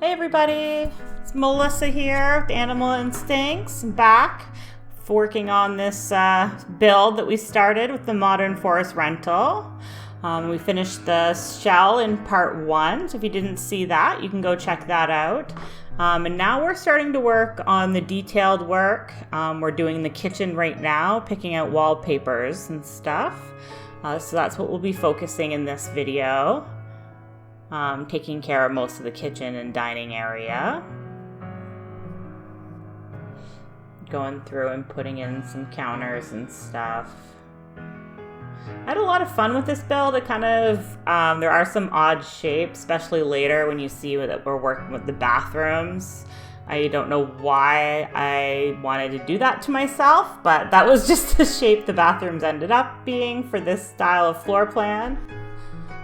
Hey everybody, it's Melissa here with Animal Instincts. I'm back working on this build that we started with the Modern Forest Rental. We finished the shell in part 1, so if you didn't see that, you can go check that out. And now we're starting to work on the detailed work. We're doing the kitchen right now, picking out wallpapers and stuff. So that's what we'll be focusing in this video. Taking care of most of the kitchen and dining area. Going through and putting in some counters and stuff. I had a lot of fun with this build. It kind of, there are some odd shapes, especially later when you see that we're working with the bathrooms. I don't know why I wanted to do that to myself, but that was just the shape the bathrooms ended up being for this style of floor plan.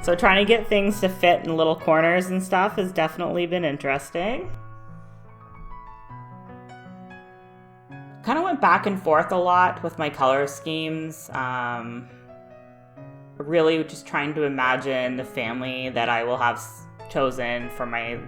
So trying to get things to fit in little corners and stuff has definitely been interesting. Kind of went back and forth a lot with my color schemes. Really just trying to imagine the family that I will have chosen for my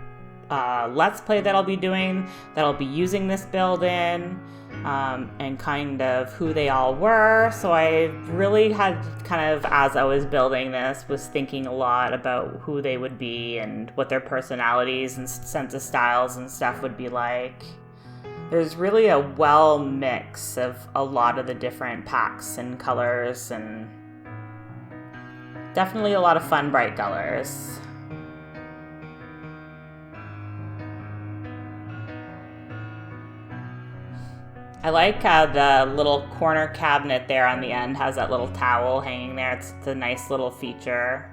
Let's Play that I'll be doing, that I'll be using this build in. And kind of who they all were. So I really had kind of, as I was building this, was thinking a lot about who they would be and what their personalities and sense of styles and stuff would be like. There's really a well mix of a lot of the different packs and colors, and definitely a lot of fun, bright colors. I like the little corner cabinet there on the end has that little towel hanging there. It's a nice little feature.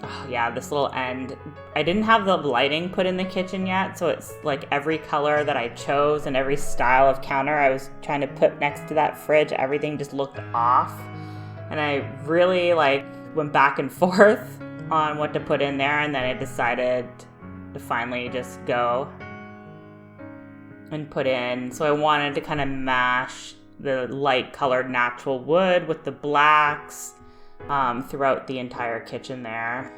Oh yeah, this little end. I didn't have the lighting put in the kitchen yet, so it's like every color that I chose and every style of counter I was trying to put next to that fridge, everything just looked off. And I really went back and forth on what to put in there, and then I decided to finally just go and put in. So I wanted to kind of mash the light colored natural wood with the blacks throughout the entire kitchen there.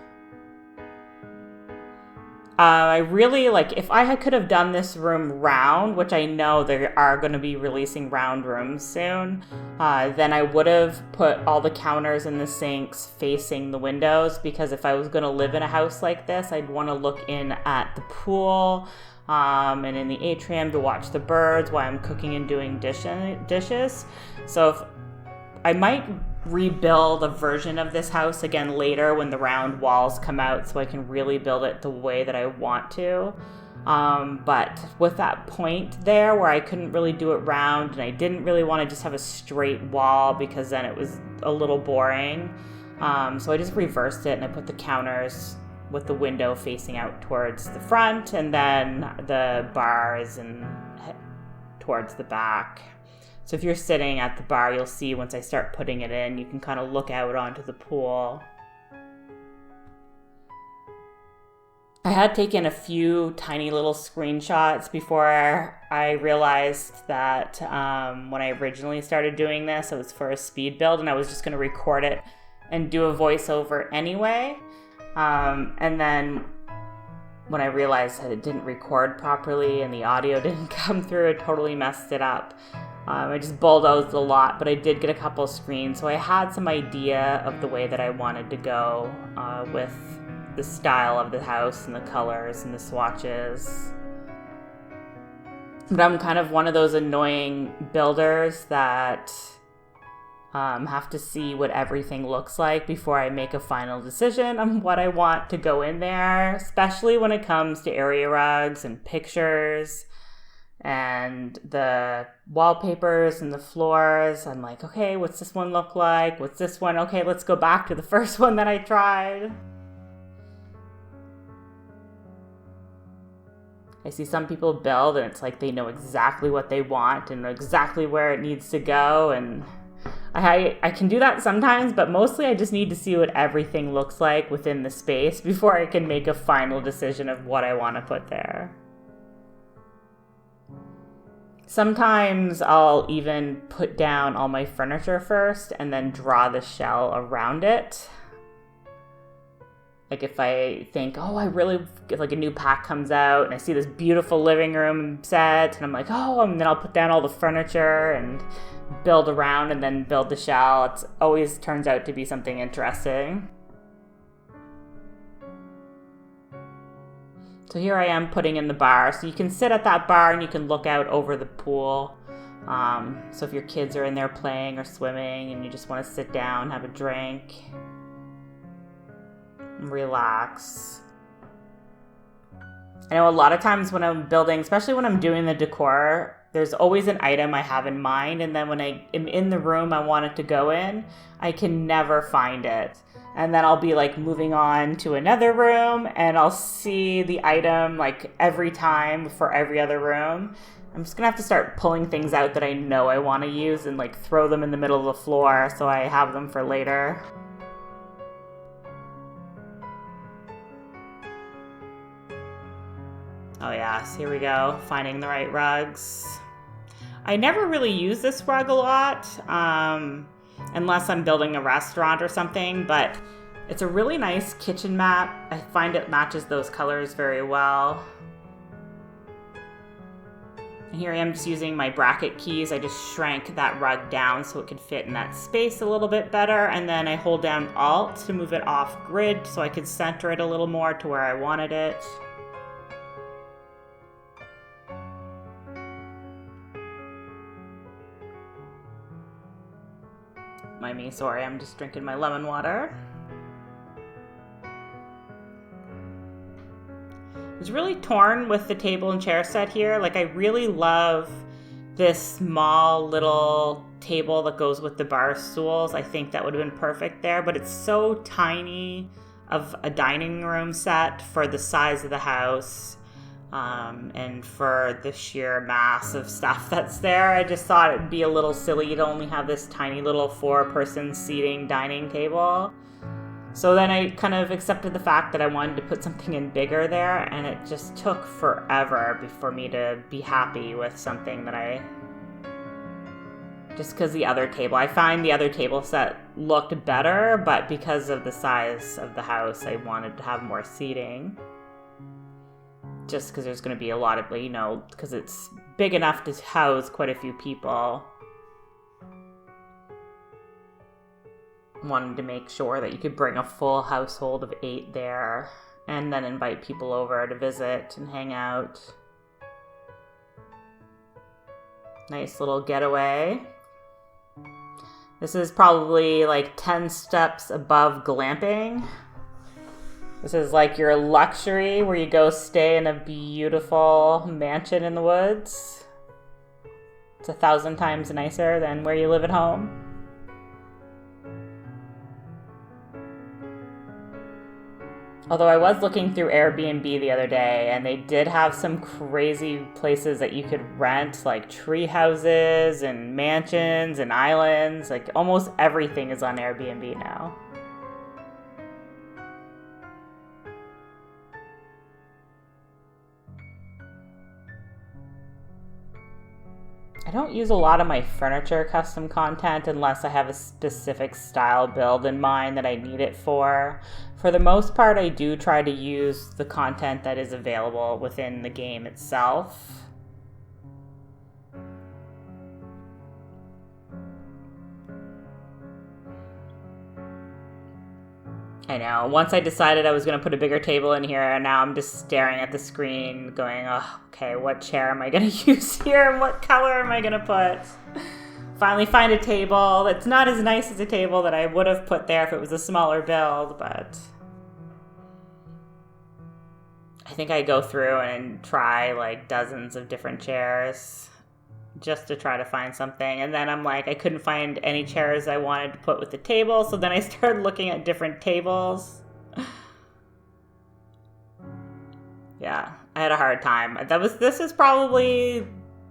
I really if I could have done this room round, which I know they are going to be releasing round rooms soon, then I would have put all the counters and the sinks facing the windows, because if I was going to live in a house like this, I'd want to look in at the pool and in the atrium to watch the birds while I'm cooking and doing dishes. So I might rebuild a version of this house again later when the round walls come out, so I can really build it the way that I want to. But with that point there where I couldn't really do it round, and I didn't really want to just have a straight wall because then it was a little boring. So I just reversed it and I put the counters with the window facing out towards the front, and then the bars and towards the back. So if you're sitting at the bar, you'll see once I start putting it in, you can kind of look out onto the pool. I had taken a few tiny little screenshots before I realized that when I originally started doing this, it was for a speed build, and I was just going to record it and do a voiceover anyway. And then when I realized that it didn't record properly and the audio didn't come through, it totally messed it up. I just bulldozed a lot, but I did get a couple of screens, so I had some idea of the way that I wanted to go with the style of the house and the colors and the swatches. But I'm kind of one of those annoying builders that have to see what everything looks like before I make a final decision on what I want to go in there, especially when it comes to area rugs and pictures and the wallpapers and the floors. I'm like, okay, what's this one look like? What's this one? Okay, let's go back to the first one that I tried. I see some people build and it's like they know exactly what they want and exactly where it needs to go, and I can do that sometimes, but mostly I just need to see what everything looks like within the space before I can make a final decision of what I want to put there. Sometimes I'll even put down all my furniture first and then draw the shell around it. Like if I think, oh, if like a new pack comes out and I see this beautiful living room set and I'm like, oh, and then I'll put down all the furniture and build around and then build the shell. It always turns out to be something interesting. So here I am putting in the bar. So you can sit at that bar and you can look out over the pool. So if your kids are in there playing or swimming and you just want to sit down, have a drink, relax. I know a lot of times when I'm building, especially when I'm doing the decor, there's always an item I have in mind, and then when I am in the room I want it to go in, I can never find it. And then I'll be like moving on to another room and I'll see the item like every time for every other room. I'm just gonna have to start pulling things out that I know I want to use and like throw them in the middle of the floor so I have them for later. Oh yes, here we go, finding the right rugs. I never really use this rug a lot, unless I'm building a restaurant or something, but it's a really nice kitchen mat. I find it matches those colors very well. And here I am just using my bracket keys. I just shrank that rug down so it could fit in that space a little bit better, and then I hold down Alt to move it off grid so I could center it a little more to where I wanted it. Mind me, sorry, I'm just drinking my lemon water. I was really torn with the table and chair set here. Like, I really love this small little table that goes with the bar stools. I think that would have been perfect there, but it's so tiny of a dining room set for the size of the house. And for the sheer mass of stuff that's there, I just thought it'd be a little silly to only have this tiny little 4-person seating dining table. So then I kind of accepted the fact that I wanted to put something in bigger there, and it just took forever for me to be happy with something that just because I find the other table set looked better, but because of the size of the house, I wanted to have more seating. Just because there's going to be a lot of, because it's big enough to house quite a few people. Wanted to make sure that you could bring a full household of 8 there and then invite people over to visit and hang out. Nice little getaway. This is probably like 10 steps above glamping. This is like your luxury where you go stay in a beautiful mansion in the woods. It's 1,000 times nicer than where you live at home. Although I was looking through Airbnb the other day, and they did have some crazy places that you could rent, like tree houses and mansions and islands. Like almost everything is on Airbnb now. I don't use a lot of my furniture custom content unless I have a specific style build in mind that I need it for. For the most part, I do try to use the content that is available within the game itself. I know. Once I decided I was going to put a bigger table in here, and now I'm just staring at the screen going, oh, okay, what chair am I going to use here? And what color am I going to put? Finally find a table that's not as nice as a table that I would have put there if it was a smaller build, but I think I go through and try like dozens of different chairs just to try to find something. And then I'm like, I couldn't find any chairs I wanted to put with the table. So then I started looking at different tables. Yeah, I had a hard time. This is probably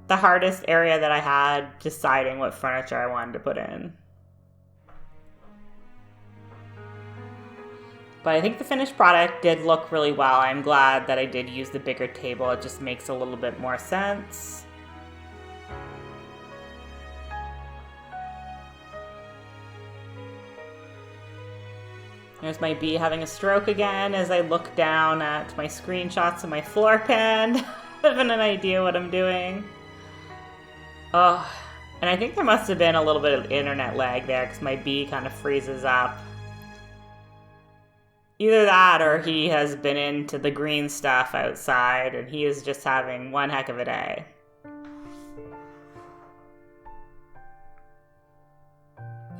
the hardest area that I had deciding what furniture I wanted to put in. But I think the finished product did look really well. I'm glad that I did use the bigger table. It just makes a little bit more sense. There's my bee having a stroke again as I look down at my screenshots of my floor pan, having an idea what I'm doing. Oh, and I think there must have been a little bit of internet lag there because my bee kind of freezes up. Either that or he has been into the green stuff outside and he is just having one heck of a day.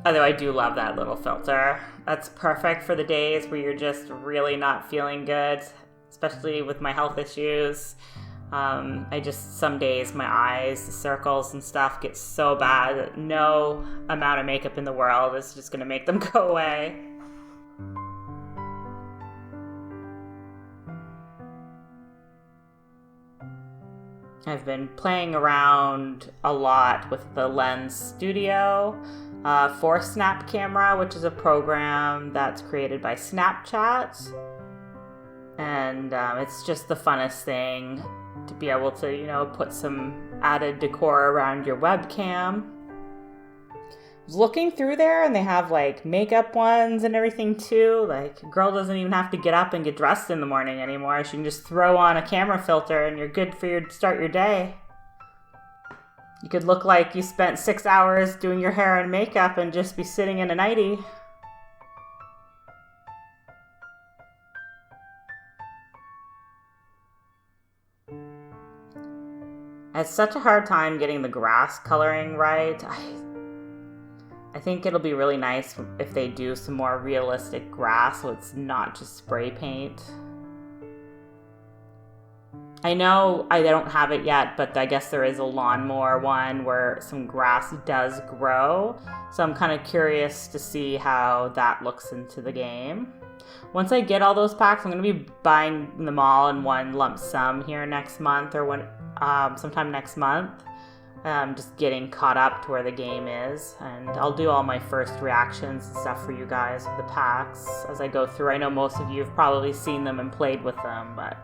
Although I do love that little filter. That's perfect for the days where you're just really not feeling good, especially with my health issues. Some days my eyes, the circles and stuff get so bad that no amount of makeup in the world is just going to make them go away. I've been playing around a lot with the Lens Studio for Snap Camera, which is a program that's created by Snapchat. And it's just the funnest thing to be able to, put some added decor around your webcam. I was looking through there and they have like makeup ones and everything too. Like, a girl doesn't even have to get up and get dressed in the morning anymore. She can just throw on a camera filter and you're good for start your day. You could look like you spent 6 hours doing your hair and makeup and just be sitting in a nightie. I had such a hard time getting the grass coloring right. I think it'll be really nice if they do some more realistic grass so it's not just spray paint. I know I don't have it yet, but I guess there is a lawnmower one where some grass does grow. So I'm kind of curious to see how that looks into the game. Once I get all those packs, I'm going to be buying them all in one lump sum here next month or sometime next month. Just getting caught up to where the game is. And I'll do all my first reactions and stuff for you guys with the packs as I go through. I know most of you have probably seen them and played with them, but...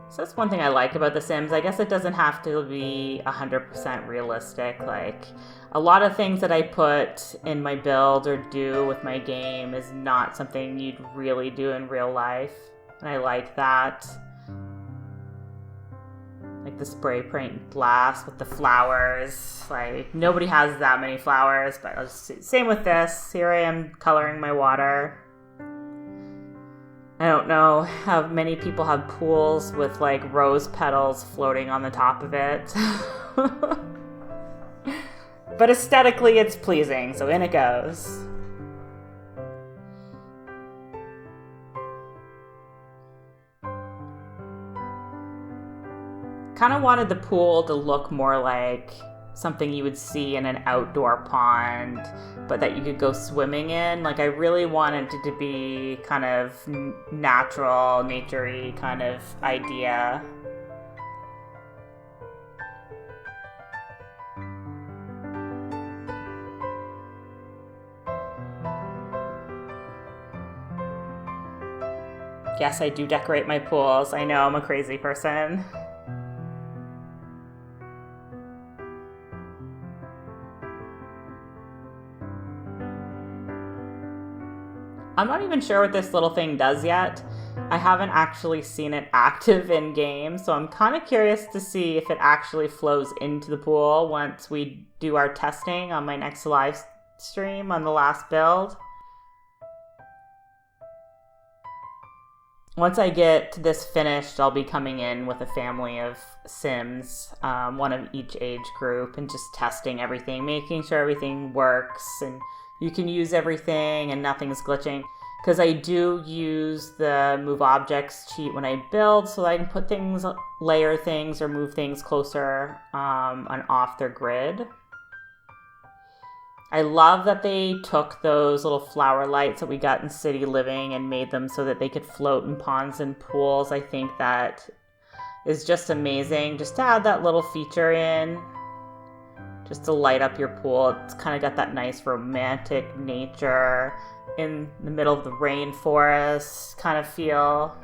So that's one thing I like about The Sims. I guess it doesn't have to be 100% realistic. Like, a lot of things that I put in my build or do with my game is not something you'd really do in real life. And I like that. Like the spray paint glass with the flowers. Like, nobody has that many flowers, but same with this. Here I am coloring my water. I don't know how many people have pools with like rose petals floating on the top of it. But aesthetically it's pleasing, so in it goes. Kind of wanted the pool to look more like something you would see in an outdoor pond, but that you could go swimming in. Like, I really wanted it to be kind of natural, nature-y kind of idea. Yes, I do decorate my pools. I know I'm a crazy person. I'm not even sure what this little thing does yet. I haven't actually seen it active in game, so I'm kind of curious to see if it actually flows into the pool once we do our testing on my next live stream on the last build. Once I get this finished, I'll be coming in with a family of Sims, one of each age group, and just testing everything, making sure everything works and you can use everything and nothing's glitching. Because I do use the move objects cheat when I build, so I can put things, layer things, or move things closer and off their grid. I love that they took those little flower lights that we got in City Living and made them so that they could float in ponds and pools. I think that is just amazing. Just to add that little feature in, just to light up your pool. It's kind of got that nice romantic nature in the middle of the rainforest kind of feel.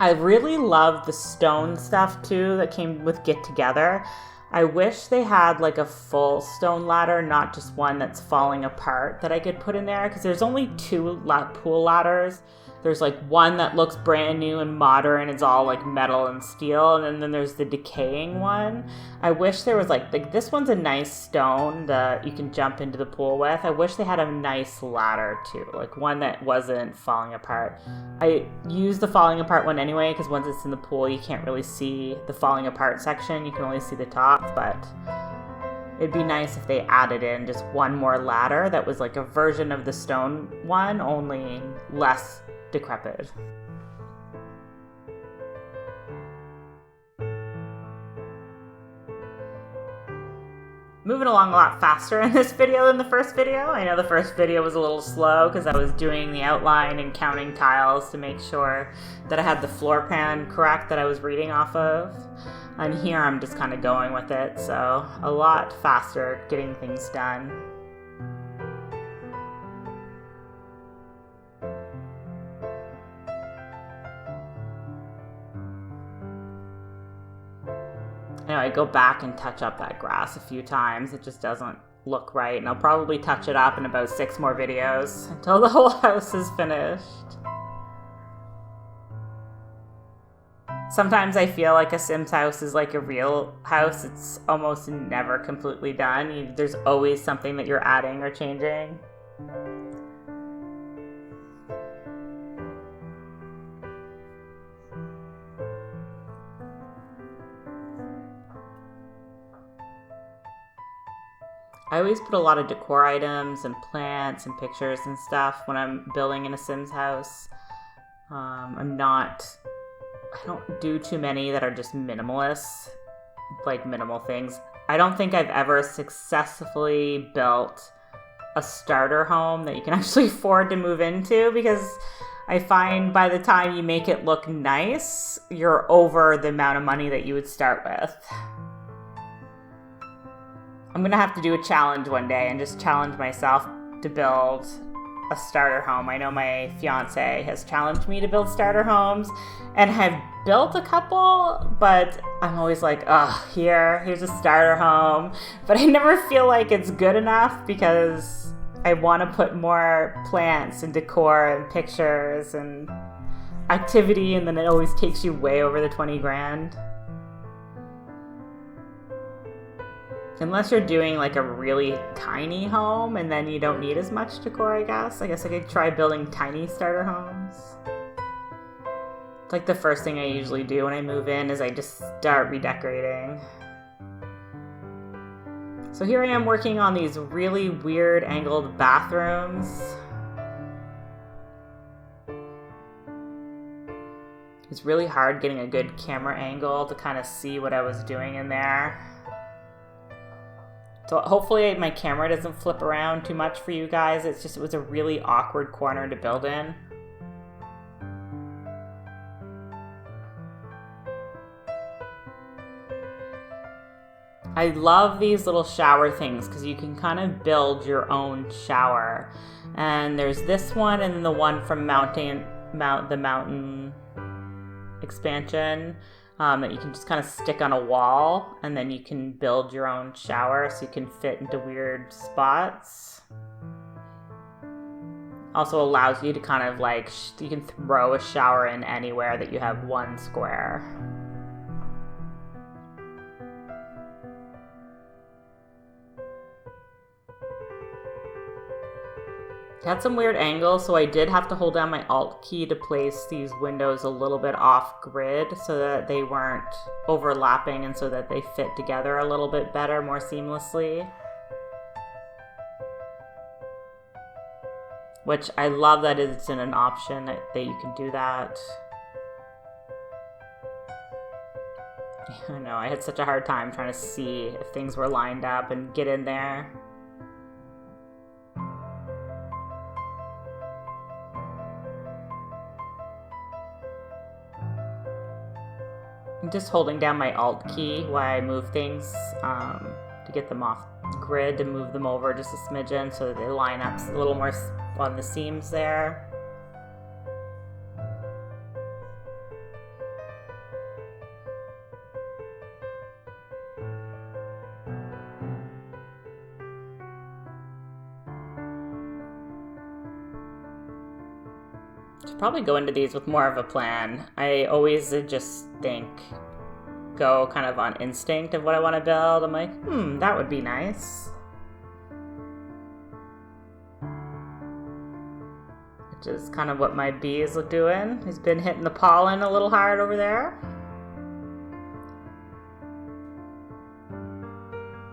I really love the stone stuff too that came with Get Together. I wish they had like a full stone ladder, not just one that's falling apart that I could put in there, because there's only two pool ladders. There's like one that looks brand new and modern, it's all like metal and steel, and then there's the decaying one. I wish there was like this one's a nice stone that you can jump into the pool with. I wish they had a nice ladder too, like one that wasn't falling apart. I use the falling apart one anyway, because once it's in the pool you can't really see the falling apart section, you can only see the top, but it'd be nice if they added in just one more ladder that was like a version of the stone one, only less decrepit. Moving along a lot faster in this video than the first video. I know the first video was a little slow because I was doing the outline and counting tiles to make sure that I had the floor plan correct that I was reading off of. And here I'm just kind of going with it, so a lot faster getting things done. You know, I go back and touch up that grass a few times. It just doesn't look right, and I'll probably touch it up in about 6 more videos until the whole house is finished. Sometimes I feel like a Sims house is like a real house. It's almost never completely done. There's always something that you're adding or changing. I always put a lot of decor items and plants and pictures and stuff when I'm building in a Sims house. I don't do too many that are just minimalist, like minimal things. I don't think I've ever successfully built a starter home that you can actually afford to move into, because I find by the time you make it look nice, you're over the amount of money that you would start with. I'm gonna have to do a challenge one day and just challenge myself to build a starter home. I know my fiance has challenged me to build starter homes and have built a couple, but I'm always like, here's a starter home. But I never feel like it's good enough because I want to put more plants and decor and pictures and activity, and then it always takes you way over the 20 grand. Unless you're doing like a really tiny home and then you don't need as much decor, I guess. I could try building tiny starter homes. It's like the first thing I usually do when I move in is I just start redecorating. So here I am working on these really weird angled bathrooms. It's really hard getting a good camera angle to kind of see what I was doing in there. So hopefully my camera doesn't flip around too much for you guys. It was a really awkward corner to build in. I love these little shower things because you can kind of build your own shower. And there's this one and the one from the mountain expansion. That you can just kind of stick on a wall, and then you can build your own shower so you can fit into weird spots. Also allows you to kind of like, you can throw a shower in anywhere that you have one square. It had some weird angles, so I did have to hold down my Alt key to place these windows a little bit off grid so that they weren't overlapping and so that they fit together a little bit better, more seamlessly. Which I love that it's in an option that you can do that. I know, I had such a hard time trying to see if things were lined up and get in there. I'm just holding down my Alt key while I move things to get them off grid, and move them over just a smidgen so that they line up a little more on the seams there. Should probably go into these with more of a plan. I always just go kind of on instinct of what I want to build. I'm like, that would be nice. Which is kind of what my bee is doing. He's been hitting the pollen a little hard over there.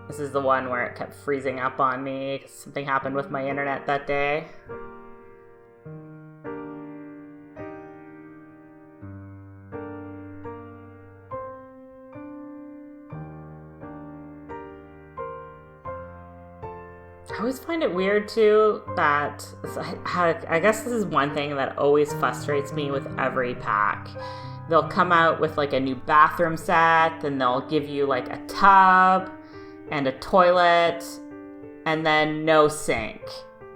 This is the one where it kept freezing up on me. Something happened with my internet that day. I always find it weird too that, I guess this is one thing that always frustrates me with every pack. They'll come out with like a new bathroom set, and they'll give you like a tub and a toilet, and then no sink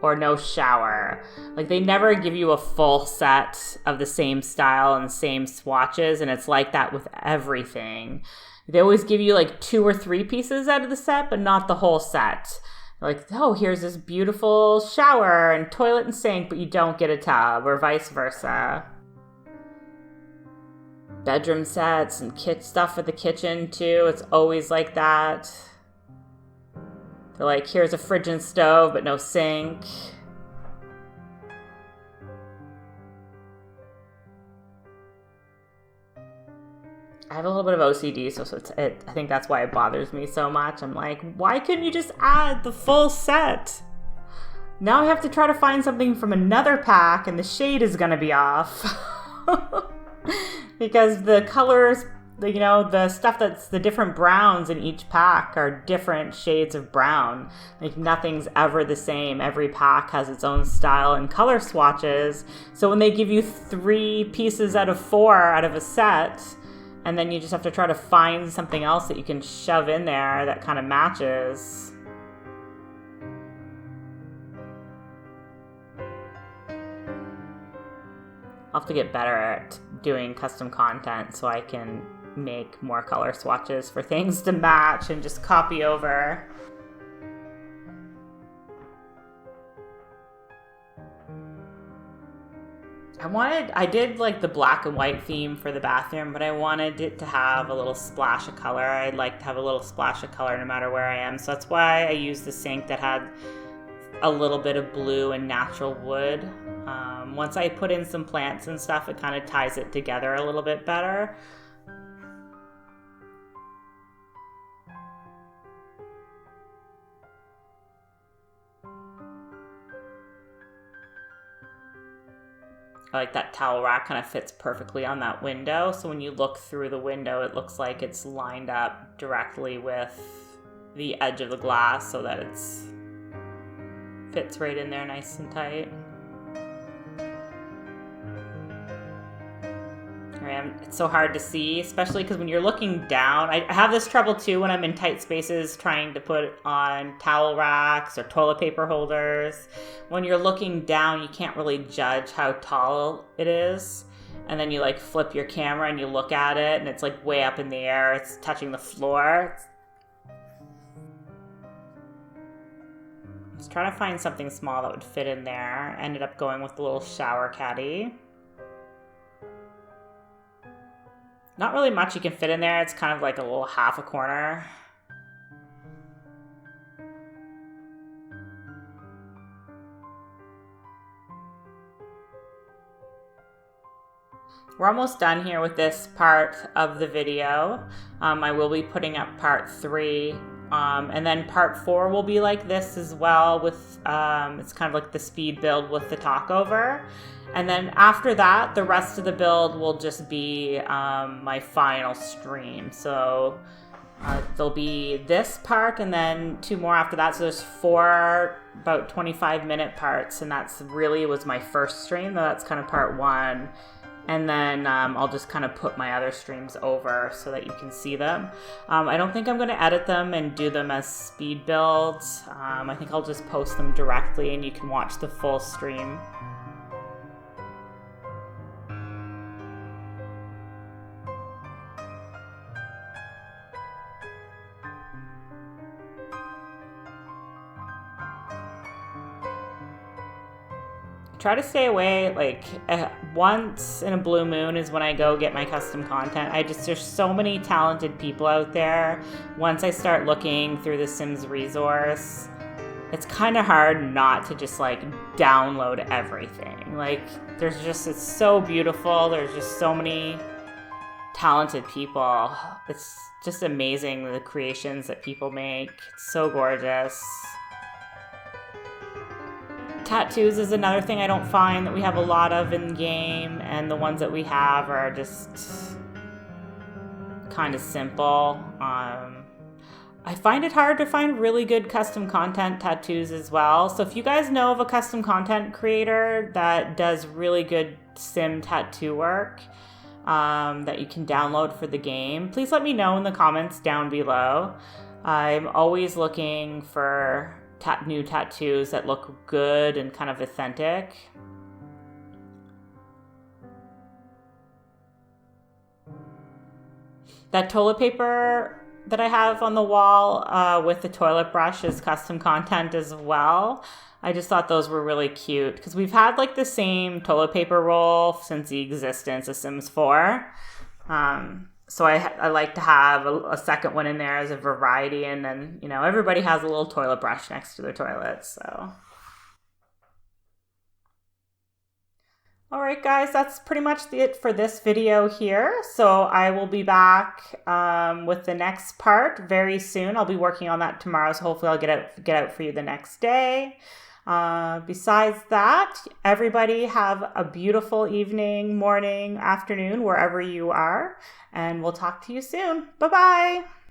or no shower. Like, they never give you a full set of the same style and the same swatches, and it's like that with everything. They always give you like 2 or 3 pieces out of the set, but not the whole set. Like, oh, here's this beautiful shower and toilet and sink, but you don't get a tub, or vice versa. Bedroom sets and stuff for the kitchen too. It's always like that. They're like, here's a fridge and stove, but no sink. I have a little bit of OCD, so I think that's why it bothers me so much. I'm like, why couldn't you just add the full set? Now I have to try to find something from another pack, and the shade is going to be off. Because the colors, the stuff that's the different browns in each pack are different shades of brown. Like, nothing's ever the same. Every pack has its own style and color swatches. So when they give you 3 pieces out of 4 out of a set, and then you just have to try to find something else that you can shove in there that kind of matches. I'll have to get better at doing custom content so I can make more color swatches for things to match and just copy over. I did like the black and white theme for the bathroom, but I wanted it to have a little splash of color. I'd like to have a little splash of color no matter where I am. So that's why I used the sink that had a little bit of blue and natural wood. Once I put in some plants and stuff, it kind of ties it together a little bit better. I like that towel rack, kind of fits perfectly on that window. So when you look through the window, it looks like it's lined up directly with the edge of the glass so that it's fits right in there nice and tight. It's so hard to see, especially because when you're looking down, I have this trouble too when I'm in tight spaces trying to put on towel racks or toilet paper holders. When you're looking down, you can't really judge how tall it is. And then you like flip your camera and you look at it and it's like way up in the air. It's touching the floor. I was trying to find something small that would fit in there. Ended up going with the little shower caddy. Not really much you can fit in there. It's kind of like a little half a corner. We're almost done here with this part of the video. I will be putting up part 3. And then part 4 will be like this as well with, it's kind of like the speed build with the talkover. And then after that, the rest of the build will just be my final stream. So there'll be this part and then 2 more after that. So there's 4 about 25-minute parts. And that's really was my first stream. That's kind of part 1. And then I'll just kind of put my other streams over so that you can see them. I don't think I'm going to edit them and do them as speed builds. I think I'll just post them directly and you can watch the full stream. Try to stay away, like, once in a blue moon is when I go get my custom content. There's so many talented people out there. Once I start looking through the Sims resource, it's kind of hard not to just like download everything. Like it's so beautiful. There's just so many talented people. It's just amazing the creations that people make. It's so gorgeous. Tattoos is another thing I don't find that we have a lot of in game, and the ones that we have are just kind of simple. I find it hard to find really good custom content tattoos as well. So if you guys know of a custom content creator that does really good sim tattoo work that you can download for the game, please let me know in the comments down below. I'm always looking for new tattoos that look good and kind of authentic. That toilet paper that I have on the wall with the toilet brush is custom content as well. I just thought those were really cute because we've had like the same toilet paper roll since the existence of Sims 4. So I like to have a second one in there as a variety, and then, you know, everybody has a little toilet brush next to their toilet, so. All right, guys, that's pretty much it for this video here. So I will be back with the next part very soon. I'll be working on that tomorrow, so hopefully I'll get out for you the next day. Besides that, everybody have a beautiful evening, morning, afternoon, wherever you are, and we'll talk to you soon. Bye-bye.